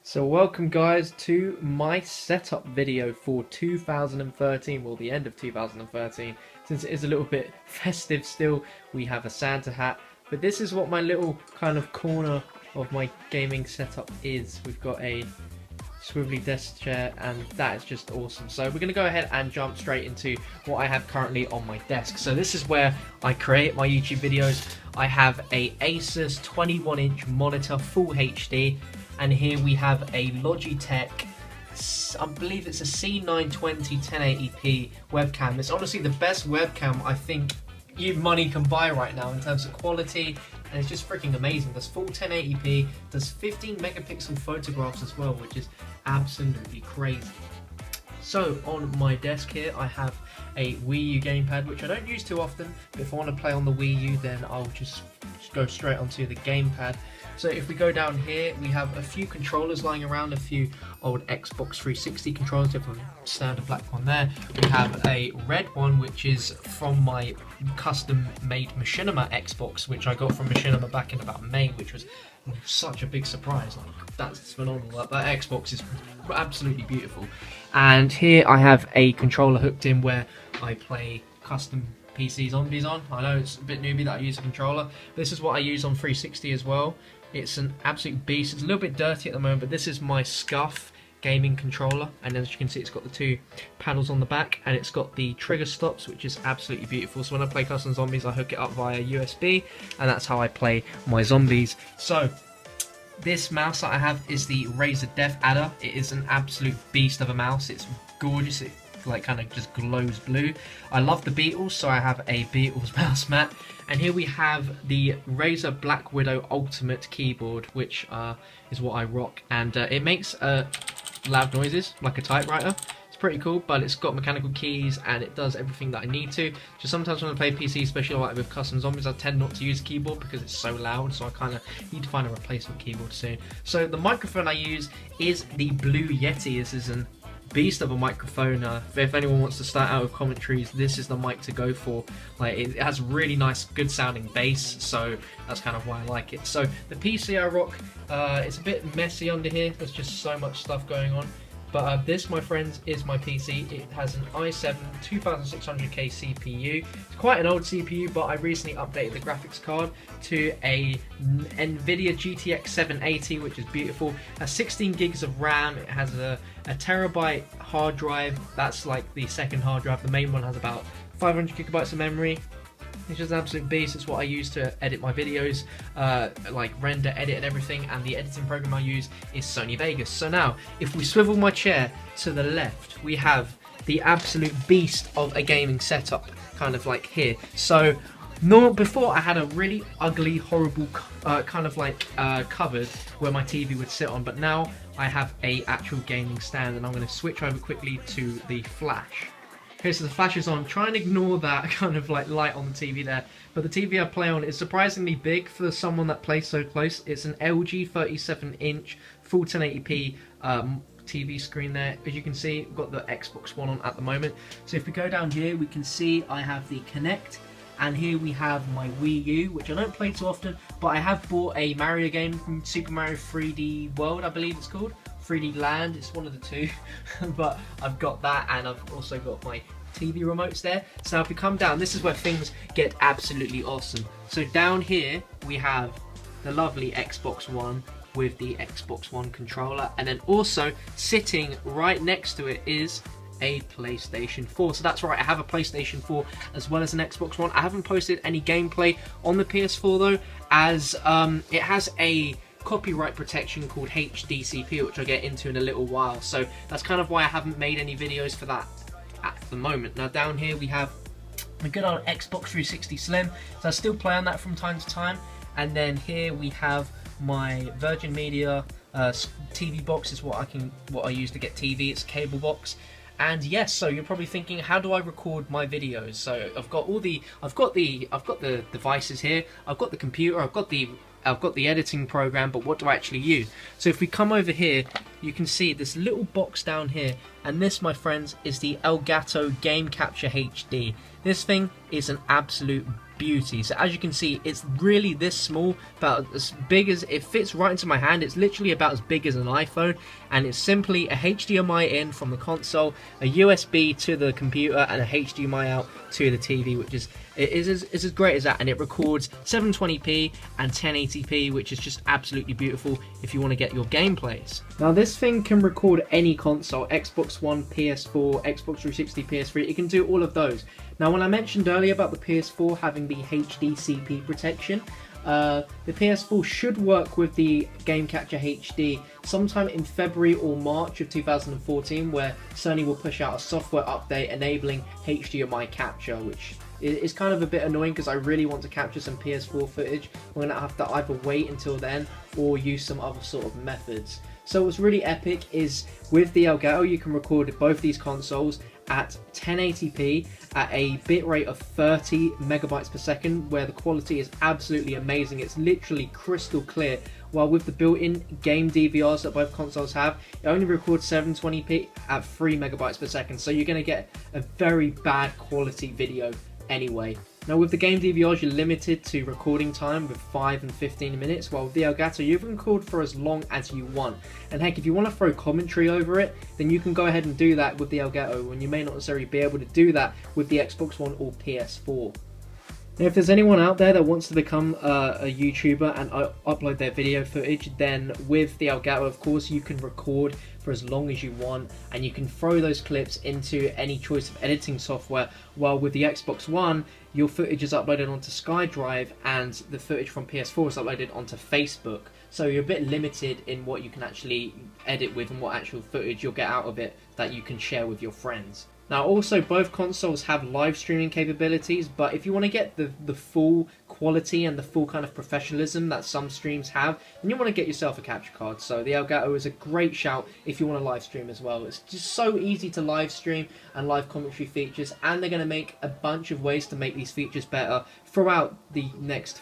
So welcome guys to my setup video for 2013, well the end of 2013, since it is a little bit festive still. We have a Santa hat, but this is what my little kind of corner of my gaming setup is. We've got a swivelly desk chair and that is just awesome. So we're going to go ahead and jump straight into what I have currently on my desk. So this is where I create my YouTube videos. I have a Asus 21-inch monitor, full HD. And here we have a Logitech, I believe it's a C920 1080p webcam. It's honestly the best webcam I think money can buy right now in terms of quality, and it's just freaking amazing. Does full 1080p, does 15 megapixel photographs as well, which is absolutely crazy. So on my desk here I have a Wii U Gamepad, which I don't use too often, but if I want to play on the Wii U then I'll just go straight onto the gamepad. So if we go down here, we have a few controllers lying around, a few old Xbox 360 controllers. We have a standard black one there. We have a red one, which is from my custom-made Machinima Xbox, which I got from Machinima back in about May, which was such a big surprise. Like, that's phenomenal. That Xbox is absolutely beautiful. And here I have a controller hooked in where I play custom PC zombies on. I know it's a bit newbie that I use a controller. This is what I use on 360 as well. It's an absolute beast. It's a little bit dirty at the moment, but this is my Scuff gaming controller, and as you can see it's got the two paddles on the back and it's got the trigger stops, which is absolutely beautiful. So when I play custom zombies I hook it up via USB and that's how I play my zombies. So this mouse that I have is the Razer Def Adder. It is an absolute beast of a mouse. It's gorgeous. It like kind of just glows blue. I love the Beatles, so I have a Beatles mouse mat. And here we have the Razer Blackwidow Ultimate keyboard, which is what I rock, and it makes loud noises like a typewriter. It's pretty cool, but it's got mechanical keys and it does everything that I need to. Just sometimes when I play PC, especially like with custom zombies, I tend not to use a keyboard because it's so loud, so I kind of need to find a replacement keyboard soon. So the microphone I use is the Blue Yeti. This is an beast of a microphone. If anyone wants to start out with commentaries, this is the mic to go for. Like, it has really nice, good sounding bass, so that's kind of why I like it. So the PC I rock, it's a bit messy under here. There's just so much stuff going on. But this, my friends, is my PC. It has an i7 2600K CPU. It's quite an old CPU, but I recently updated the graphics card to a NVIDIA GTX 780, which is beautiful. It has 16 gigs of RAM. It has a terabyte hard drive. That's like the second hard drive. The main one has about 500 gigabytes of memory. It's just an absolute beast. It's what I use to edit my videos, like render, edit and everything, and the editing program I use is Sony Vegas. So now, if we swivel my chair to the left, we have the absolute beast of a gaming setup, kind of like here. So before I had a really ugly, horrible kind of like cupboard where my TV would sit on, but now I have a actual gaming stand, and I'm going to switch over quickly to the flash. Okay, so the flash is on. Try and ignore that kind of like light on the TV there. But the TV I play on is surprisingly big for someone that plays so close. It's an LG 37-inch full 1080p TV screen there. As you can see, we've got the Xbox One on at the moment. So if we go down here, we can see I have the Kinect. And here we have my Wii U, which I don't play too often, but I have bought a Mario game from Super Mario 3D World, I believe it's called. 3D Land, it's one of the two. But I've got that, and I've also got my TV remotes there. So now if we come down, this is where things get absolutely awesome. So down here, we have the lovely Xbox One with the Xbox One controller. And then also, sitting right next to it is a PlayStation 4. So that's right, I have a PlayStation 4 as well as an Xbox One. I haven't posted any gameplay on the PS4 though, as it has a copyright protection called HDCP, which I'll get into in a little while. So that's kind of why I haven't made any videos for that at the moment. Now down here we have a good old Xbox 360 Slim, so I still play on that from time to time. And then here we have my Virgin Media TV box, is what I use to get TV. It's a cable box. And yes, so you're probably thinking, how do I record my videos? So I've got the devices here. I've got the computer. I've got the editing program, but what do I actually use? So if we come over here, you can see this little box down here, and this, my friends, is the Elgato Game Capture HD. This thing is an absolute beauty. So as you can see, it's really this small, about as big as, it fits right into my hand. It's literally about as big as an iPhone, and it's simply a HDMI in from the console, a USB to the computer, and a HDMI out to the TV, which is as great as that. And it records 720p and 1080p, which is just absolutely beautiful if you want to get your gameplays. Now this thing can record any console, Xbox One, PS4, Xbox 360, PS3, it can do all of those. Now when I mentioned earlier about the PS4 having the HDCP protection, the PS4 should work with the Game Capture HD sometime in February or March of 2014, where Sony will push out a software update enabling HDMI capture, which is kind of a bit annoying because I really want to capture some PS4 footage. We're going to have to either wait until then or use some other sort of methods. So what's really epic is with the Elgato you can record both these consoles at 1080p at a bitrate of 30 megabytes per second, where the quality is absolutely amazing. It's literally crystal clear, while with the built-in game DVRs that both consoles have, it only records 720p at 3 megabytes per second, so you're going to get a very bad quality video anyway. Now with the game DVRs you're limited to recording time with 5 and 15 minutes, while with the Elgato you can record for as long as you want. And heck, if you want to throw commentary over it, then you can go ahead and do that with the Elgato, when you may not necessarily be able to do that with the Xbox One or PS4. Now if there's anyone out there that wants to become a YouTuber and upload their video footage, then with the Elgato of course you can record for as long as you want, and you can throw those clips into any choice of editing software, while with the Xbox One your footage is uploaded onto SkyDrive and the footage from PS4 is uploaded onto Facebook. So you're a bit limited in what you can actually edit with and what actual footage you'll get out of it that you can share with your friends. Now also both consoles have live streaming capabilities, but if you want to get the full quality and the full kind of professionalism that some streams have, then you want to get yourself a capture card. So the Elgato is a great shout if you want to live stream as well. It's just so easy to live stream and live commentary features, and they're going to make a bunch of ways to make these features better throughout the next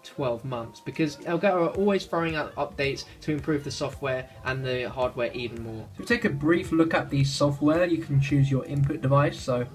12 months, because Elgato are always throwing out updates to improve the software and the hardware even more. So if we take a brief look at the software, you can choose your input device. So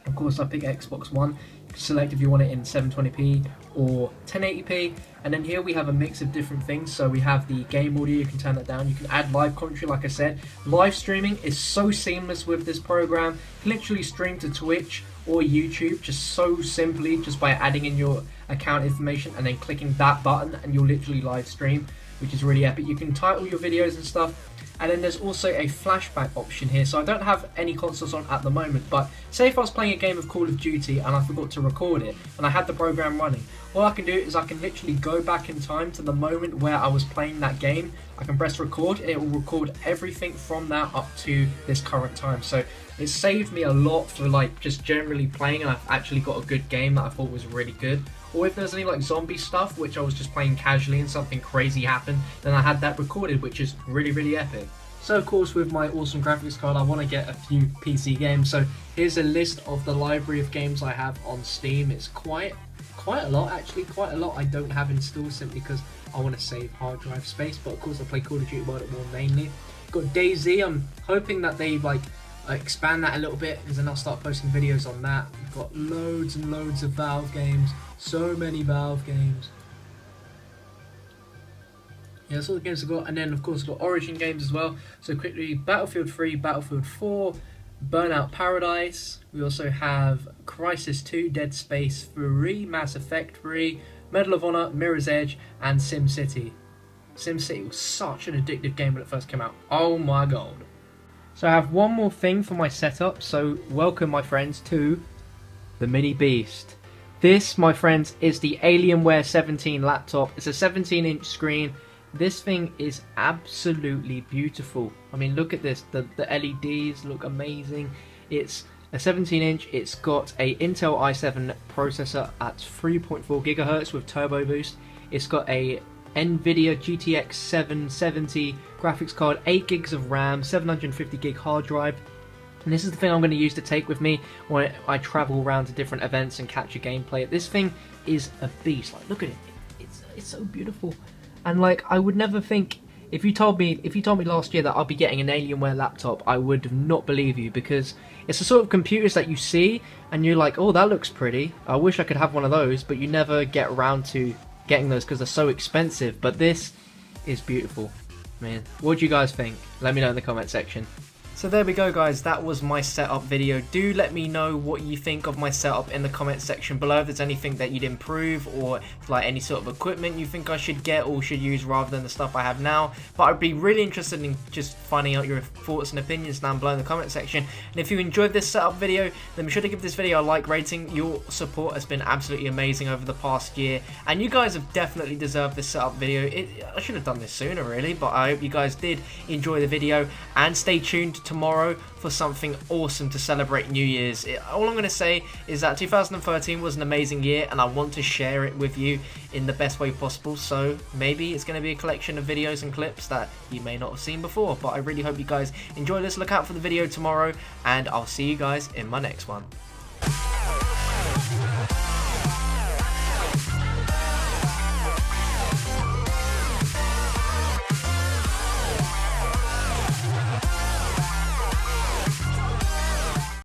of course I pick Xbox One. You can select if you want it in 720p or 1080p, and then here we have a mix of different things. So we have the game audio, you can turn that down, you can add live commentary. Like I said, live streaming is so seamless with this program. You can literally stream to Twitch or YouTube just so simply, just by adding in your account information and then clicking that button, and you'll literally live stream, which is really epic. You can title your videos and stuff. And then there's also a flashback option here. So I don't have any consoles on at the moment, but say if I was playing a game of Call of Duty and I forgot to record it and I had the program running, all I can do is I can literally go back in time to the moment where I was playing that game. I can press record and it will record everything from that up to this current time. So it saved me a lot for like just generally playing, and I've actually got a good game that I thought was really good. Or if there's any like zombie stuff which I was just playing casually and something crazy happened, then I had that recorded, which is really epic. So of course with my awesome graphics card I want to get a few PC games. So here's a list of the library of games I have on Steam. It's quite a lot actually, quite a lot I don't have installed simply because I want to save hard drive space. But of course I play Call of Duty World at War mainly. Got DayZ, I'm hoping that they like expand that a little bit, because then I'll start posting videos on that. We've got loads and loads of Valve games, so many Valve games. Yeah, that's all the games I've got. And then of course I've got Origin games as well. So quickly, Battlefield 3, Battlefield 4, Burnout Paradise. We also have Crysis 2, Dead Space 3, Mass Effect 3, Medal of Honor, Mirror's Edge, and SimCity. SimCity was such an addictive game when it first came out. Oh my god. So I have one more thing for my setup, so welcome my friends to the Mini Beast. This, my friends, is the Alienware 17 laptop. It's a 17-inch screen. This thing is absolutely beautiful. I mean, look at this. The LEDs look amazing. It's a 17-inch. It's got a Intel i7 processor at 3.4 GHz with turbo boost. It's got a NVIDIA GTX 770 graphics card, 8 gigs of RAM, 750 gig hard drive. And this is the thing I'm going to use to take with me when I travel around to different events and capture gameplay. This thing is a beast. Like, look at it. It's so beautiful. And like, I would never think If you told me last year that I'll be getting an Alienware laptop, I would not believe you, because it's the sort of computers that you see and you're like, oh, that looks pretty. I wish I could have one of those, but you never get around to getting those because they're so expensive. But this is beautiful, man. What do you guys think? Let me know in the comment section. So there we go, guys, that was my setup video. Do let me know what you think of my setup in the comment section below, if there's anything that you'd improve, or like any sort of equipment you think I should get or should use rather than the stuff I have now. But I'd be really interested in just finding out your thoughts and opinions down below in the comment section. And if you enjoyed this setup video, then be sure to give this video a like rating. Your support has been absolutely amazing over the past year, and you guys have definitely deserved this setup video. I should have done this sooner really, but I hope you guys did enjoy the video, and stay tuned tomorrow for something awesome to celebrate New Year's. All I'm going to say is that 2013 was an amazing year, and I want to share it with you in the best way possible. So maybe it's going to be a collection of videos and clips that you may not have seen before, but I really hope you guys enjoy this. Look out for the video tomorrow, and I'll see you guys in my next one.